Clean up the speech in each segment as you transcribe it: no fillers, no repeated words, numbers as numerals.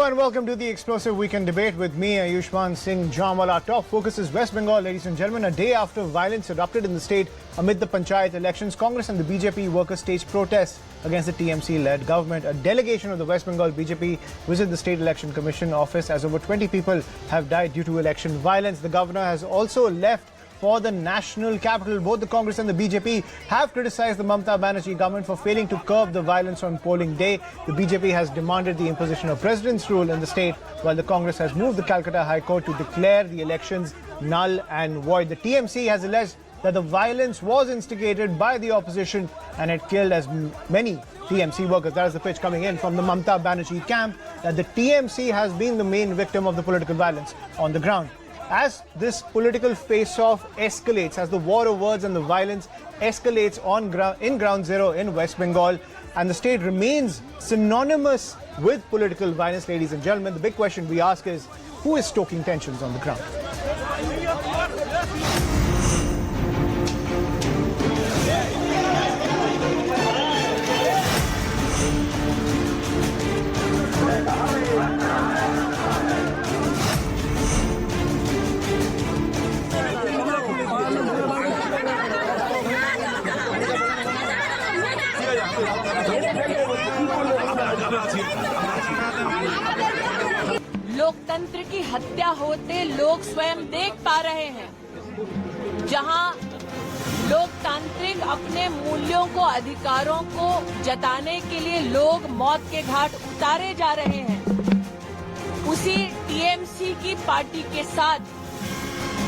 and welcome to the explosive weekend debate with me, Ayushman Singh Jamwal. Our top focus is West Bengal, ladies and gentlemen. A day after violence erupted in the state amid the Panchayat elections, Congress and the BJP workers staged protests against the TMC-led government. A delegation of the West Bengal BJP visited the State Election Commission office as over 20 people have died due to election violence. The governor has also left for the national capital. Both the Congress and the BJP have criticized the Mamata Banerjee government for failing to curb the violence on polling day. The BJP has demanded the imposition of president's rule in the state, while the Congress has moved the Calcutta High Court to declare the elections null and void. The TMC has alleged that the violence was instigated by the opposition and it killed as many TMC workers. That is the pitch coming in from the Mamata Banerjee camp, that the TMC has been the main victim of the political violence on the ground. As this political face-off escalates, as the war of words and the violence escalates in ground zero in West Bengal, and the state remains synonymous with political violence, ladies and gentlemen, the big question we ask is, who is stoking tensions on the ground? लोकतंत्र की हत्या होते लोग स्वयं देख पा रहे हैं, जहां लोकतांत्रिक अपने मूल्यों को, अधिकारों को जताने के लिए लोग मौत के घाट उतारे जा रहे हैं। उसी टीएमसी की पार्टी के साथ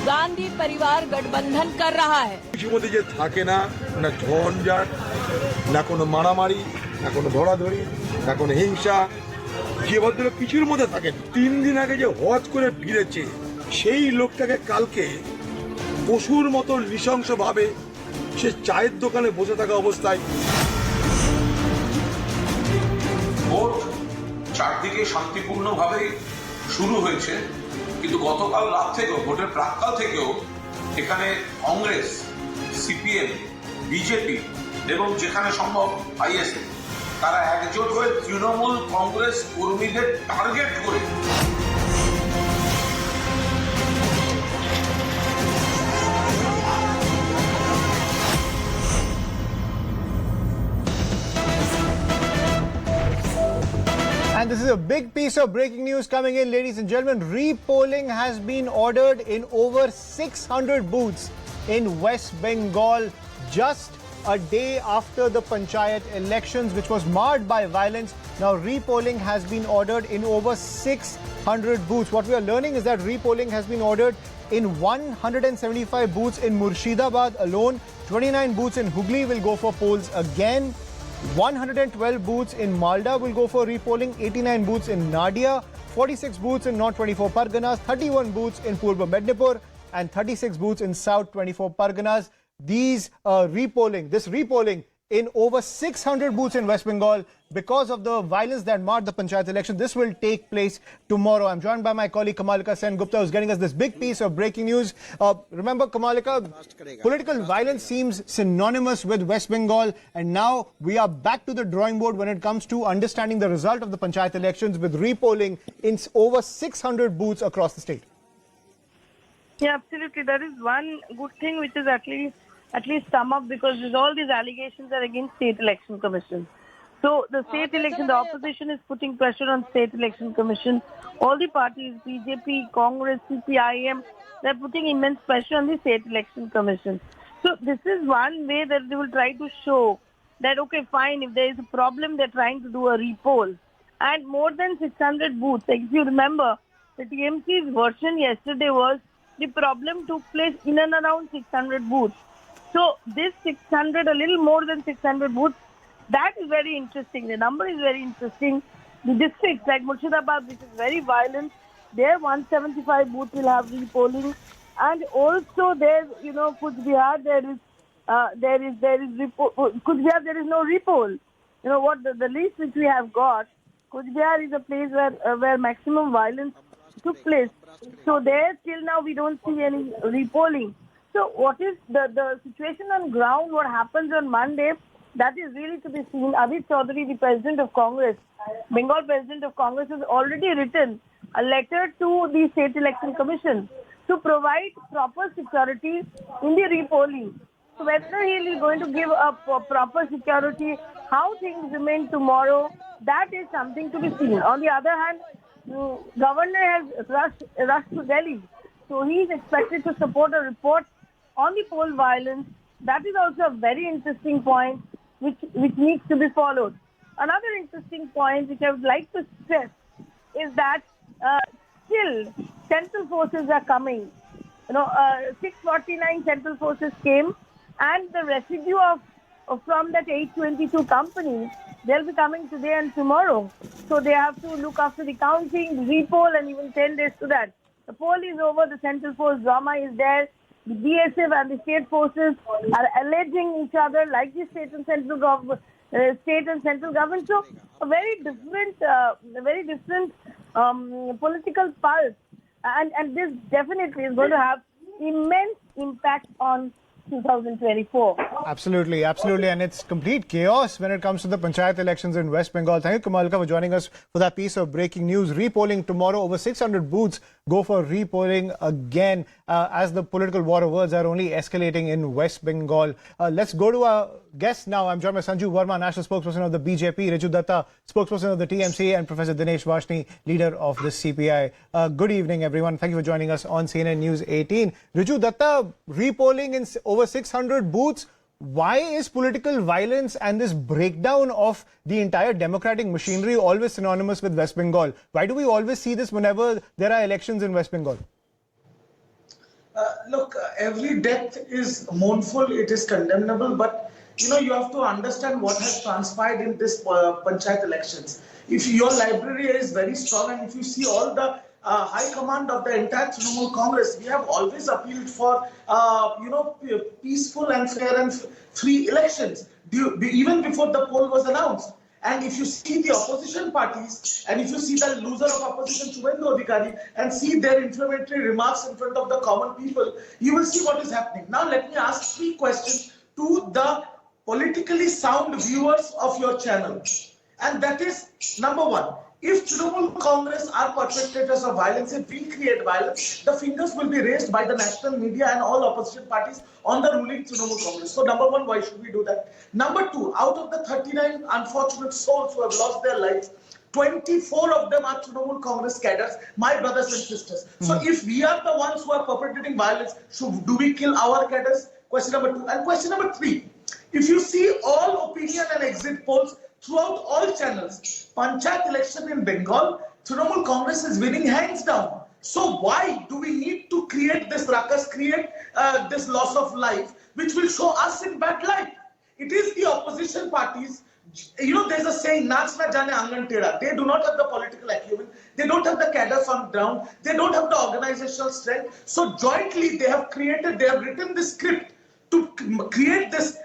गांधी परिवार गठबंधन कर रहा है। যে থাকে না না ঝঞ্ঝাট, না কোনো মারামারি, না কোনো ধরাধরি, না কোনো হিংসা, যে ভদ্রলোক কিছুর মধ্যে থাকেন, 3 দিন আগে যে হজ করে ফিরেছে সেই লোকটাকে কালকে পশুর মতো নৃশংসভাবে সে চায়ের দোকানে বসে থাকা অবস্থায় ভোট চারদিকে শান্তিপূর্ণভাবে শুরু হয়েছে, কিন্তু গতকাল রাত থেকেও, ভোটের প্রাক্কাল থেকেও এখানে কংগ্রেস, সিপিএম, বিজেপি এবং যেখানে সম্ভব আইএসএফ, তারা একজোট হয়ে তৃণমূল কংগ্রেস কর্মীদের টার্গেট করে And this is a big piece of breaking news coming in, ladies and gentlemen. Repolling has been ordered in over 600 booths in West Bengal just a day after the Panchayat elections, which was marred by violence. Now, repolling has been ordered in over 600 booths. What we are learning is that repolling has been ordered in 175 booths in Murshidabad alone. 29 booths in Hooghly will go for polls again. 112 booths in Malda will go for repolling, 89 booths in Nadia, 46 booths in North 24 Parganas, 31 booths in Purba Mednipur, and 36 booths in South 24 Parganas. This repolling in over 600 booths in West Bengal because of the violence that marred the Panchayat election. This will take place tomorrow. I'm joined by my colleague Kamalika Sen Gupta, who's getting us this big piece of breaking news. Remember, Kamalika, political violence seems synonymous with West Bengal, and now we are back to the drawing board when it comes to understanding the result of the Panchayat elections with repolling in over 600 booths across the state. Yeah, absolutely. That is one good thing which is at least sum up, because all these allegations are against State Election Commission. So the the opposition is putting pressure on State Election Commission. All the parties, BJP, Congress, CPIM, they're putting immense pressure on the State Election Commission. So this is one way that they will try to show that, okay, fine, if there is a problem, they're trying to do a repoll. And more than 600 booths. If you remember, the TMC's version yesterday was the problem took place in and around 600 booths. So this 600, a little more than 600 booths, that is very interesting. The number is very interesting. The districts like Murshidabad, which is very violent, there 175 booths will have repolling. And also there, Kuch Bihar, there is no repoll. What the list which we have got, Kuch Bihar is a place where maximum violence took place. So there till now we don't see any repolling. So what is the situation on ground? What happens on Monday? that is really to be seen. Abid Chaudhary, the President of Congress, Bengal President of Congress, has already written a letter to the State Election Commission to provide proper security in the repolling. So whether he is going to give up proper security, how things remain tomorrow, that is something to be seen. On the other hand, Governor has rushed to Delhi. So he is expected to support a report on the poll violence. That is also a very interesting point which needs to be followed. Another interesting point which I would like to stress is that still central forces are coming. 649 central forces came, and the residue of from that 822 companies, they'll be coming today and tomorrow. So they have to look after the counting, repoll, and even 10 days to that. The poll is over, the central force drama is there. The BSF and the state forces are alleging each other like the state and central government. So a very different political pulse, and this definitely is going to have immense impact on 2024. Absolutely, absolutely. And it's complete chaos when it comes to the Panchayat elections in West Bengal. Thank you, Kamalka, for joining us for that piece of breaking news. Repolling tomorrow. Over 600 booths go for repolling again as the political war of words are only escalating in West Bengal. Let's go to our guest now. I'm joined by Sanju Verma, National Spokesperson of the BJP, Riju Datta, Spokesperson of the TMC, and Professor Dinesh Vashni, leader of the CPI. Good evening, everyone. Thank you for joining us on CNN News 18. Riju Datta, repolling in over 600 booths. Why is political violence and this breakdown of the entire democratic machinery always synonymous with West Bengal? Why do we always see this whenever there are elections in West Bengal? Look, every death is mournful, it is condemnable, but you have to understand what has transpired in this Panchayat elections. If your library is very strong and if you see all the high command of the entire Trinamul Congress, we have always appealed for, peaceful and fair and free elections, even before the poll was announced. And if you see the opposition parties, and if you see the loser of opposition, Shubhendu Adhikari, and see their inflammatory remarks in front of the common people, you will see what is happening. Now let me ask 3 questions to the politically sound viewers of your channel. And that is, number 1, if Trinamul Congress are perpetrators of violence, if we create violence, the fingers will be raised by the national media and all opposition parties on the ruling Trinamul Congress. So number 1, why should we do that? Number 2, out of the 39 unfortunate souls who have lost their lives, 24 of them are Trinamul Congress cadres, my brothers and sisters. So if we are the ones who are perpetrating violence, do we kill our cadres? Question number 2. And question number 3, if you see all opinion and exit polls throughout all channels, Panchayat election in Bengal, Trinamul Congress is winning hands down. So why do we need to create this ruckus, create this loss of life, which will show us in bad light? It is the opposition parties. There's a saying, "Naach na jane angan tera." They do not have the political acumen. They don't have the cadres on ground. They don't have the organizational strength. So jointly they have written this script to create this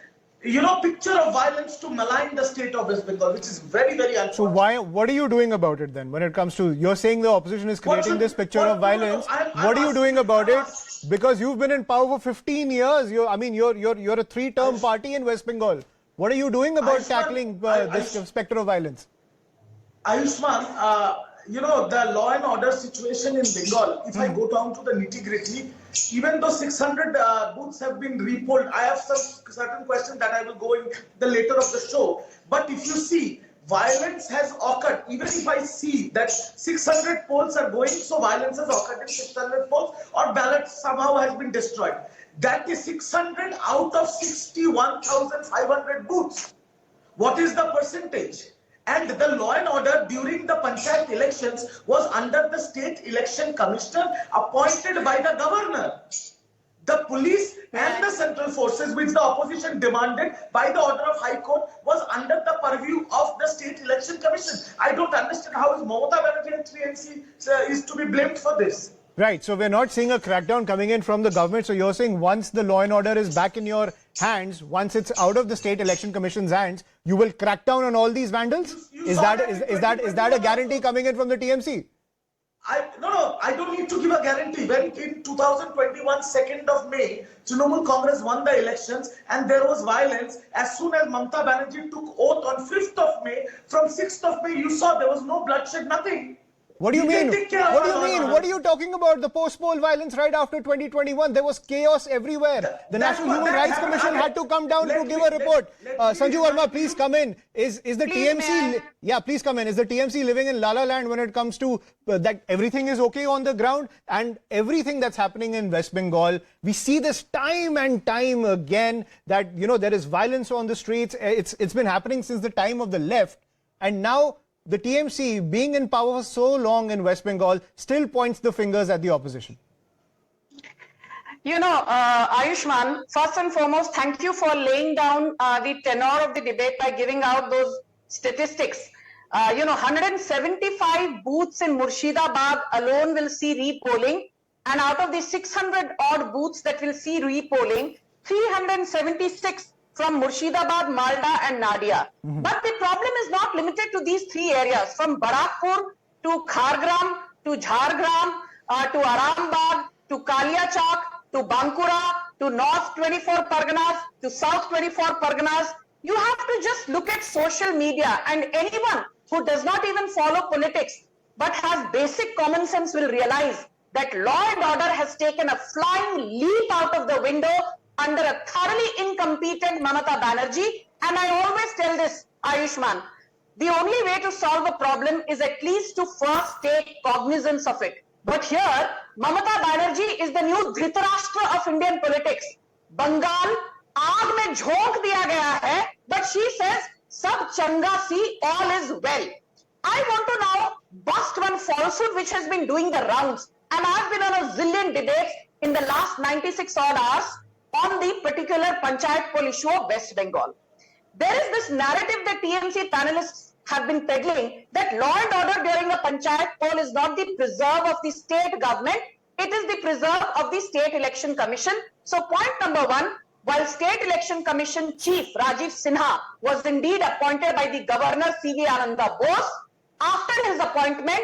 picture of violence to malign the state of West Bengal, which is very, very unfortunate. So what are you doing about it then? When it comes to, you're saying the opposition is creating this picture of violence. What are you doing about it? Because you've been in power for 15 years. You're a 3-term party in West Bengal. What are you doing about tackling this specter of violence? Ayushman, the law and order situation in Bengal, if I go down to the nitty-gritty, even though 600 booths have been repolled, I have some certain questions that I will go in the later of the show. But if you see, violence has occurred. Even if I see that 600 polls are going, so violence has occurred in 600 polls, or ballot somehow has been destroyed. That is 600 out of 61,500 booths. What is the percentage? And the law and order during the Panchayat elections was under the State Election Commissioner appointed by the governor. The police and the central forces, which the opposition demanded by the order of High Court, was under the purview of the State Election Commission. I don't understand how Mamata Banerjee and TMC is to be blamed for this. Right, so we're not seeing a crackdown coming in from the government. So you're saying once the law and order is back in your hands, once it's out of the State Election Commission's hands, you will crack down on all these vandals? Is that a guarantee coming in from the TMC? I don't need to give a guarantee. When in 2021, 2nd of May, Trinamul Congress won the elections and there was violence. As soon as Mamata Banerjee took oath on 5th of May, from 6th of May, you saw there was no bloodshed, nothing. What do you mean? What do you mean? No. What are you talking about? The post-poll violence right after 2021, there was chaos everywhere. The National Human Rights Commission had to come down to give a report. Sanju Verma, please come in. Is the TMC? Yeah, please come in. Is the TMC living in La La Land when it comes to that everything is okay on the ground and everything that's happening in West Bengal? We see this time and time again that there is violence on the streets. It's been happening since the time of the left, and now the TMC, being in power for so long in West Bengal, still points the fingers at the opposition. Ayushman, first and foremost, thank you for laying down the tenor of the debate by giving out those statistics. 175 booths in Murshidabad alone will see repolling, and out of the 600 odd booths that will see repolling, 376 from Murshidabad, Malda and Nadia. But the problem is not limited to these three areas. From Barakpur to Khargram to Jhargram to Arambagh to Kaliachak to Bankura to North 24 Parganas to South 24 Parganas, you have to just look at social media, and anyone who does not even follow politics but has basic common sense will realize that law and order has taken a flying leap out of the window under a thoroughly incompetent Mamata Banerjee. And I always tell this, Ayushman, the only way to solve a problem is at least to first take cognizance of it. But here, Mamata Banerjee is the new Dhritarashtra of Indian politics. Bengal, aag mein jhonk diya gaya hai, but she says, sab changa si, all is well. I want to now bust one falsehood which has been doing the rounds. And I've been on a zillion debates in the last 96 odd hours on the particular Panchayat poll issue of West Bengal. There is this narrative that TMC panelists have been peddling that law and order during a Panchayat poll is not the preserve of the state government, it is the preserve of the State Election Commission. So point number one, while State Election Commission Chief Rajiv Sinha was indeed appointed by the Governor C.V. Ananda Bose, after his appointment,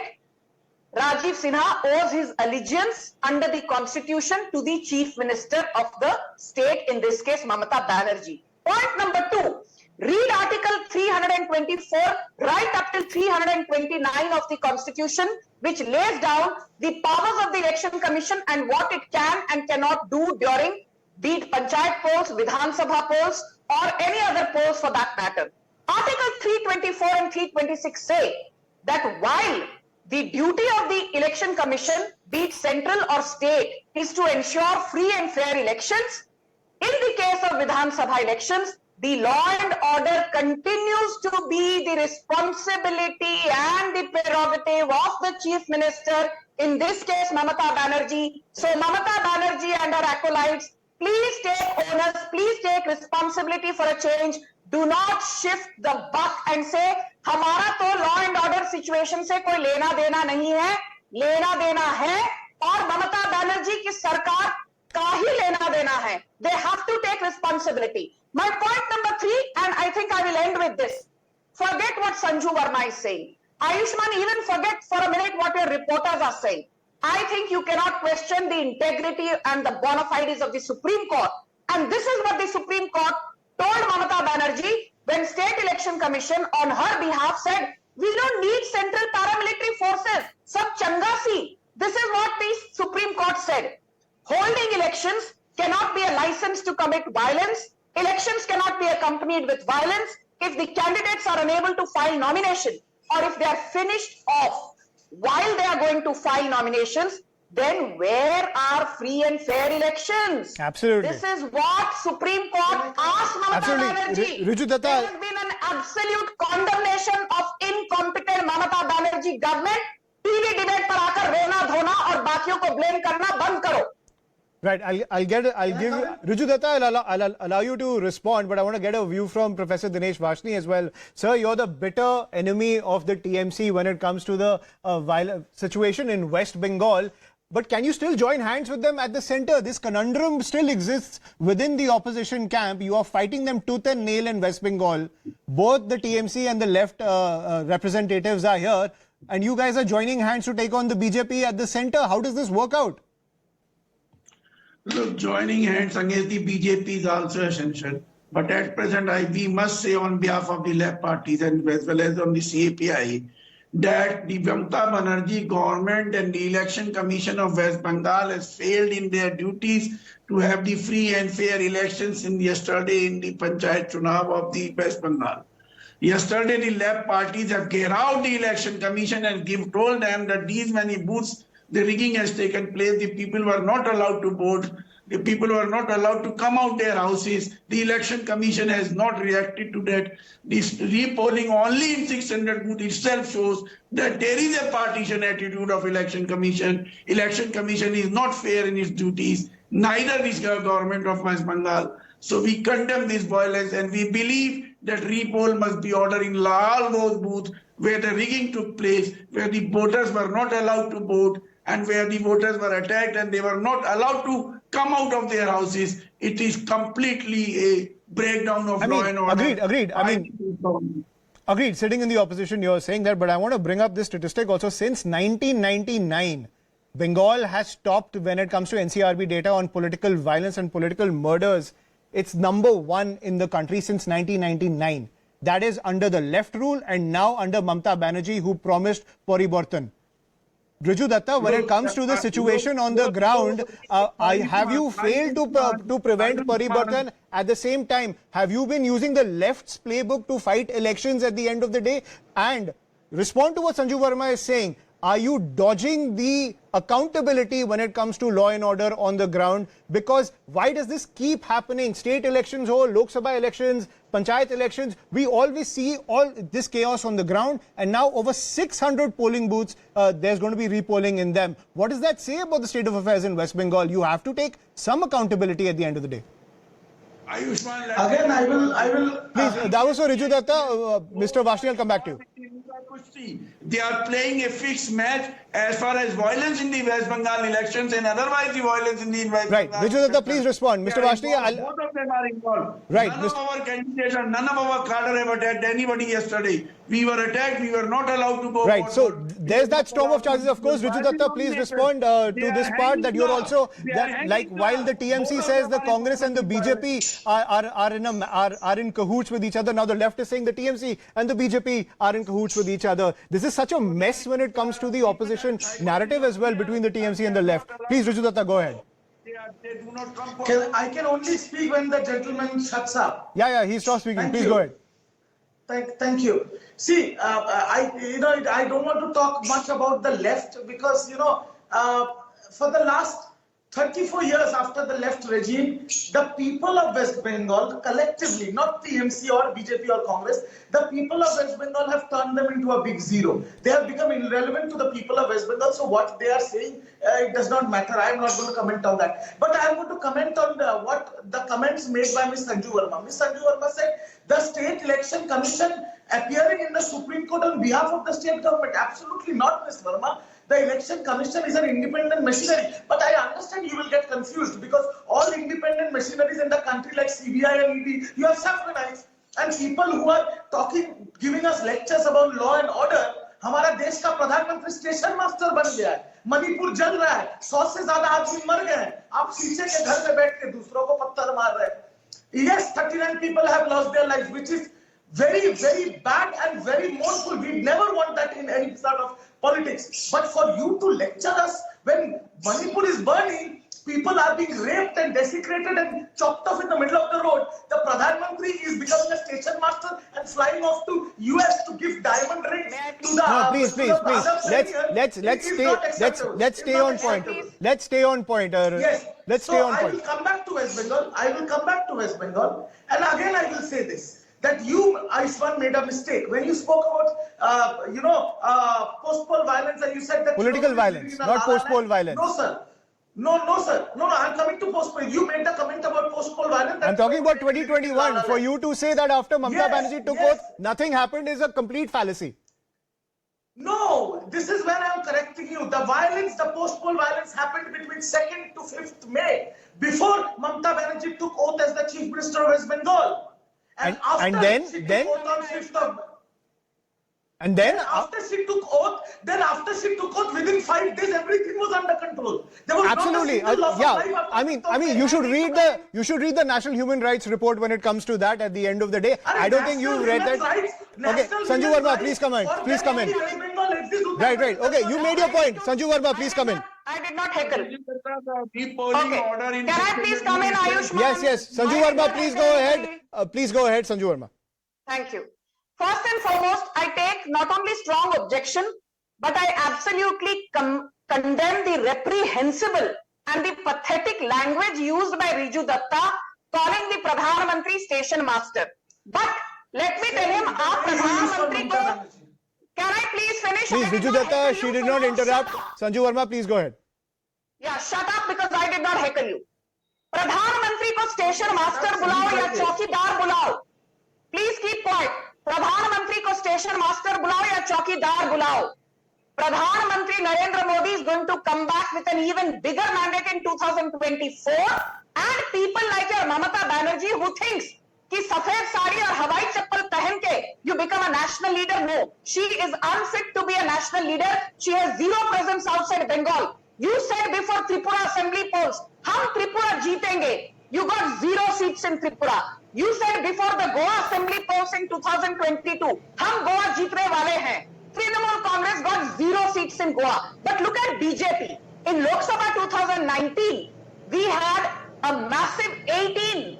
Rajiv Sinha owes his allegiance under the constitution to the chief minister of the state, in this case Mamata Banerjee. Point number two, read article 324 right up till 329 of the constitution, which lays down the powers of the election commission and what it can and cannot do during be it Panchayat polls, Vidhan Sabha polls or any other polls for that matter. Article 324 and 326 say that while the duty of the election commission, be it central or state, is to ensure free and fair elections. In the case of Vidhan Sabha elections, the law and order continues to be the responsibility and the prerogative of the chief minister, in this case Mamata Banerjee. So Mamata Banerjee and her acolytes, please take onus, please take responsibility for a change. Do not shift the buck and say, हमारा तो law and order situation से कोई लेना देना नहीं है, लेना देना है और ममता बनर्जी की सरकार का ही लेना देना है. They have to take responsibility. My point number 3, and I think I will end with this. Forget what Sanju Verma is saying. Ayushman, even forget for a minute what your reporters are saying. I think you cannot question the integrity and the bona fides of the Supreme Court. And this is what the Supreme Court told Mamata Banerjee when State Election Commission on her behalf said, we don't need central paramilitary forces. Sab changa si. This is what the Supreme Court said. Holding elections cannot be a license to commit violence. Elections cannot be accompanied with violence. If the candidates are unable to file nomination or if they are finished off while they are going to file nominations, then where are free and fair elections? Absolutely. This is what Supreme Court asked Mamata Banerjee. Riju Datta, there has been an absolute condemnation of incompetent Mamata Banerjee government. TV debate पर आकर रोना धोना और बाकियों को blame करना बंद करो. Right, I'll give Riju Datta, I'll allow you to respond, but I want to get a view from Professor Dinesh Vashni as well. Sir, you're the bitter enemy of the TMC when it comes to the violent situation in West Bengal. But can you still join hands with them at the center? This conundrum still exists within the opposition camp. You are fighting them tooth and nail in West Bengal. Both the TMC and the left representatives are here. and you guys are joining hands to take on the BJP at the center. How does this work out? Look, joining hands against the BJP is also essential. But at present, we must say on behalf of the left parties and as well as on the CAPI that the Mamata Banerjee government and the Election Commission of West Bengal has failed in their duties to have the free and fair elections yesterday in the Panchayat Chunav of the West Bengal. Yesterday, the left parties have carried out the Election Commission and told them that these many booths, the rigging has taken place, the people were not allowed to vote, the people were not allowed to come out their houses. The Election Commission has not reacted to that. This repolling only in 600 booths itself shows that there is a partisan attitude of Election Commission. Election Commission is not fair in its duties, neither is the government of West Bengal. So we condemn this violence and we believe that repoll must be ordered in all those booths where the rigging took place, where the voters were not allowed to vote, and where the voters were attacked and they were not allowed to come out of their houses. It is completely a breakdown of law and order. Agreed. Agreed. Sitting in the opposition, you're saying that, but I want to bring up this statistic also. Since 1999, Bengal has topped when it comes to NCRB data on political violence and political murders. It's #1 in the country since 1999. That is under the left rule and now under Mamata Banerjee, who promised Paribartan. Riju Datta, when it comes to the situation on the ground, have you failed to prevent Paribartan? At the same time, have you been using the left's playbook to fight elections at the end of the day? And respond to what Sanju Verma is saying. Are you dodging the accountability when it comes to law and order on the ground? Because why does this keep happening? State elections or Lok Sabha elections, Panchayat elections, we always see all this chaos on the ground. And now over 600 polling booths, there's going to be repolling in them. What does that say about the state of affairs in West Bengal? You have to take some accountability at the end of the day. Again, I will. Please, that was for Riju Datta. Mr. Vashni, I'll come back to you. They are playing a fixed match as far as violence in the West Bengal elections and otherwise the violence in the West Bengal. Right. Riju Datta, please respond. Mr. Vashni, both of them are involved. Right. None of our candidates and none of our cadre have attacked anybody yesterday. We were attacked. We were not allowed to go. Right. So there's that storm of charges. Of course, Riju Datta, please respond to this part that you're also that, like, while the TMC says the Congress and the BJP are in cahoots with each other. Now the left is saying the TMC and the BJP are in cahoots with each other. This is such a mess when it comes to the opposition narrative as well between the TMC and the left. Please, Riju Datta, go ahead. I can only speak when the gentleman shuts up. Yeah, he stopped speaking. Please go ahead. Thank you. See, I don't want to talk much about the left because, for the last 34 years after the left regime, the people of West Bengal collectively, not TMC or BJP or Congress, the people of West Bengal have turned them into a big zero. They have become irrelevant to the people of West Bengal. So what they are saying, it does not matter. I am not going to comment on that. But I am going to comment on what the comments made by Ms. Sanju Verma. Ms. Sanju Verma said the State Election Commission appearing in the Supreme Court on behalf of the state government. Absolutely not, Ms. Verma. The Election Commission is an independent machinery. But I understand you will get confused because all independent machineries in the country like CBI and ED, you have subordinates. And people who are giving us lectures about law and order, हमारा देश का प्रधानमंत्री station master बन गया है, मणिपुर जल रहा है, 100 से ज्यादा आदमी मर गए हैं, आप शीशे के घर में बैठ के दूसरों को पत्थर मार रहे हैं. Yes, 39 people have lost their lives, which is very, very bad and very mournful. We never want that in any sort of politics. But for you to lecture us when Manipur is burning, people are being raped and desecrated and chopped off in the middle of the road. The Pradhan Mantri is becoming a station master and flying off to US to give diamond rings to the. No, please. Let's stay on point. Let's stay on point. Yes. Let's stay on point. I will come back to West Bengal. And again, I will say this. That you, Aishwan, made a mistake when you spoke about, post-poll violence, and you said that political violence, not post-poll violence. No, sir. No, I'm coming to post-poll. You made the comment about post-poll violence. I'm talking about 2021. For you to say that after Mamata Banerjee took oath, nothing happened is a complete fallacy. No, this is where I'm correcting you. The violence, the post-poll violence happened between 2nd to 5th May, before Mamata Banerjee took oath as the Chief Minister of West Bengal. And then And then after she took oath, within 5 days, everything was under control. There was absolutely, not a single loss of life yeah. after I mean, you should read the National Human Rights Report when it comes to that. At the end of the day, I don't think you read that. Okay, Sanju Verma, please come in. Please come in. Right. Okay, you made your point. Sanju Verma, please come in. I did not heckle. Repolling order in Can I please come in, Ayushman? Yes. Sanju Verma, please go ahead. Please go ahead, Sanju Verma. Thank you. First and foremost, I take not only strong objection, but I absolutely condemn the reprehensible and the pathetic language used by Riju Datta, calling the Pradhan Mantri station master. But let me tell him, Pradhan Mantri ko, can I please finish? Please, Riju Datta, she did not interrupt. Sanju Verma, please go ahead. Yeah, shut up because I did not heckle you. Pradhan Mantri ko station master bulao ya chaukidar bulao. Please keep quiet. प्रधान मंत्री को station master बुलाओ या चौकीदार बुलाओ. प्रधानमंत्री Narendra Modi is going to come back with an even bigger mandate in 2024, and people like your Mamata Banerjee who thinks कि सफेद साड़ी और हवाई चप्पल पहन के you become a national leader. No, she is unfit to be a national leader. She has zero presence outside Bengal. You said before Tripura assembly polls, हम Tripura जीतेंगे. You got 0 seats in Tripura. You said before the Goa assembly polls in 2022, हम Goa जीतने वाले हैं. Trinamul Congress got 0 seats in Goa. But look at BJP. In Lok Sabha 2019, we had a massive 18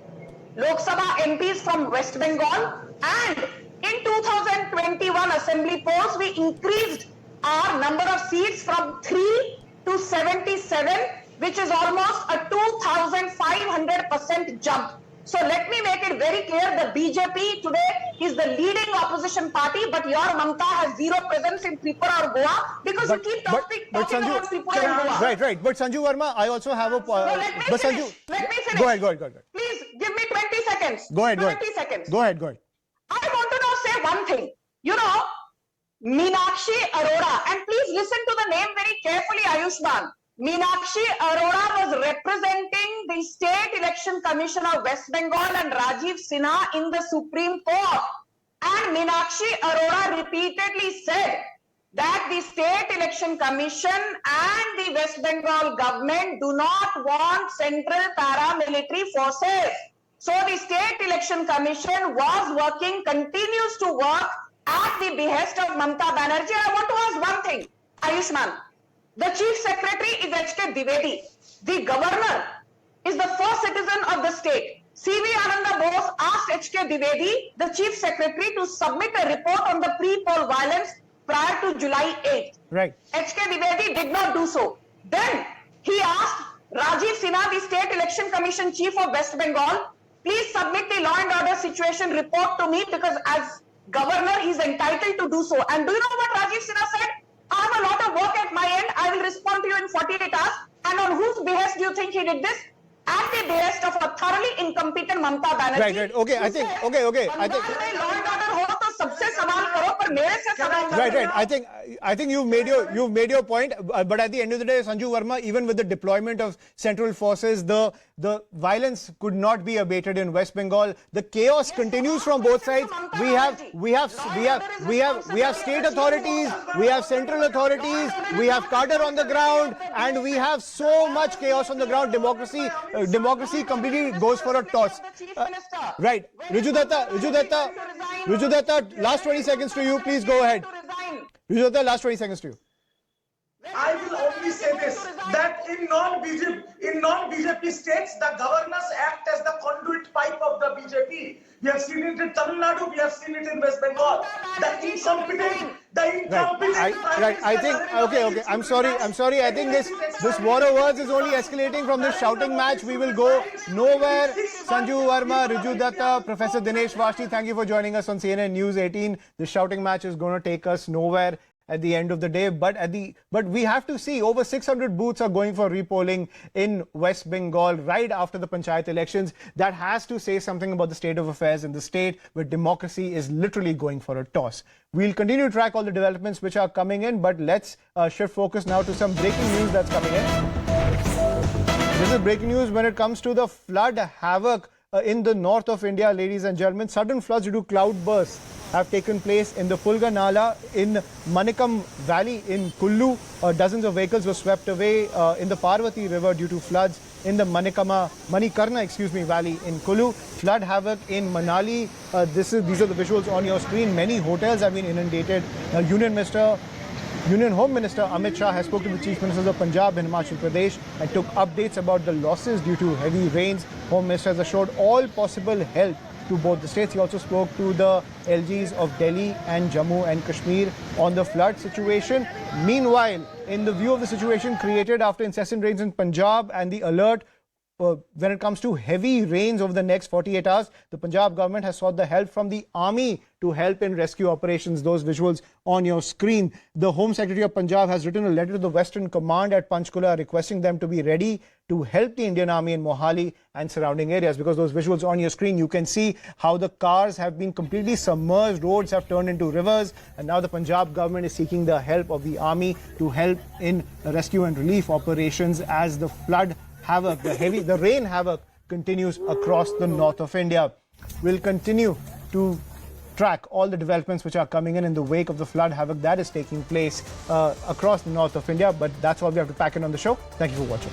Lok Sabha MPs from West Bengal, and in 2021 assembly polls, we increased our number of seats from 3 to 77, which is almost a 2,500% jump. So let me make it very clear, the BJP today is the leading opposition party, but your Mamata has 0 presence in Tripura or Goa because you keep talking about Tripura and Goa. Right. But Sanju Verma, I also have a point. No, let me finish. Go ahead. Please give me 20 seconds. Go ahead. 20 seconds. Go ahead. I want to now say one thing. You know, Meenakshi Arora, and please listen to the name very carefully, Ayushman. Meenakshi Arora was representing the State Election Commission of West Bengal and Rajiv Sinha in the Supreme Court. And Meenakshi Arora repeatedly said that the State Election Commission and the West Bengal government do not want central paramilitary forces. So the State Election Commission was working, continues to work at the behest of Mamata Banerjee. I want to ask one thing, Ayushman. The Chief Secretary is H.K. Dwivedi. The Governor is the first citizen of the state. C.V. Ananda Bose asked H.K. Dwivedi, the Chief Secretary, to submit a report on the pre-poll violence prior to July 8th. Right. H.K. Dwivedi did not do so. Then he asked Rajiv Sinha, the State Election Commission Chief of West Bengal, please submit the law and order situation report to me because as Governor, he is entitled to do so. And do you know what Rajiv Sinha said? I have a lot of work at my end. I will respond to you in 48 hours. And on whose behest do you think he did this? At the behest of a thoroughly incompetent Mamata Banerjee. Right. Okay. I think. Law and order हो तो सबसे सवाल करो पर मेरे से सवाल करो. Right. I think you've made your point. But at the end of the day, Sanju Verma, even with the deployment of central forces, the violence could not be abated in West Bengal. The chaos continues from both sides. We have state authorities, we have central authorities, we have cadre on the ground, and we have so much chaos on the ground. Democracy completely goes for a toss. Right. Riju Datta, last 20 seconds to you. Please go ahead. Riju Datta, last 20 seconds to you. I will only say this, that in non-BJP states, the governors act as the conduit pipe of the BJP. We have seen it in Tamil Nadu, we have seen it in West Bengal. The incompetent. Right. I think, okay. I'm sorry. I think this war of words is only escalating from this shouting match. We will go nowhere. Sanju Verma, Riju Datta, Professor Dinesh Vashti, thank you for joining us on CNN News 18. The shouting match is going to take us nowhere at the end of the day, but we have to see over 600 booths are going for repolling in West Bengal right after the Panchayat elections. That has to say something about the state of affairs in the state where democracy is literally going for a toss. We'll continue to track all the developments which are coming in, but let's shift focus now to some breaking news that's coming in. This is breaking news when it comes to the flood havoc in the north of India, ladies and gentlemen. Sudden floods due to cloudbursts have taken place in the Pulga Nala in Manikam Valley in Kullu. Dozens of vehicles were swept away in the Parvati River due to floods in the Manikarna Valley in Kullu. Flood havoc in Manali. These are the visuals on your screen. Many hotels have been inundated. Union Home Minister Amit Shah has spoken to the Chief Ministers of Punjab and Himachal Pradesh and took updates about the losses due to heavy rains. Home Minister has assured all possible help to both the states. He also spoke to the LGs of Delhi and Jammu and Kashmir on the flood situation. Meanwhile, in the view of the situation created after incessant rains in Punjab and the alert when it comes to heavy rains over the next 48 hours, the Punjab government has sought the help from the army to help in rescue operations. Those visuals on your screen. The Home Secretary of Punjab has written a letter to the Western Command at Panchkula requesting them to be ready to help the Indian Army in Mohali and surrounding areas. Because those visuals on your screen, you can see how the cars have been completely submerged, roads have turned into rivers, and now the Punjab government is seeking the help of the army to help in rescue and relief operations as the flood havoc, the rain havoc continues across the north of India. We'll continue to track all the developments which are coming in the wake of the flood havoc that is taking place across the north of India. But that's all we have to pack in on the show. Thank you for watching.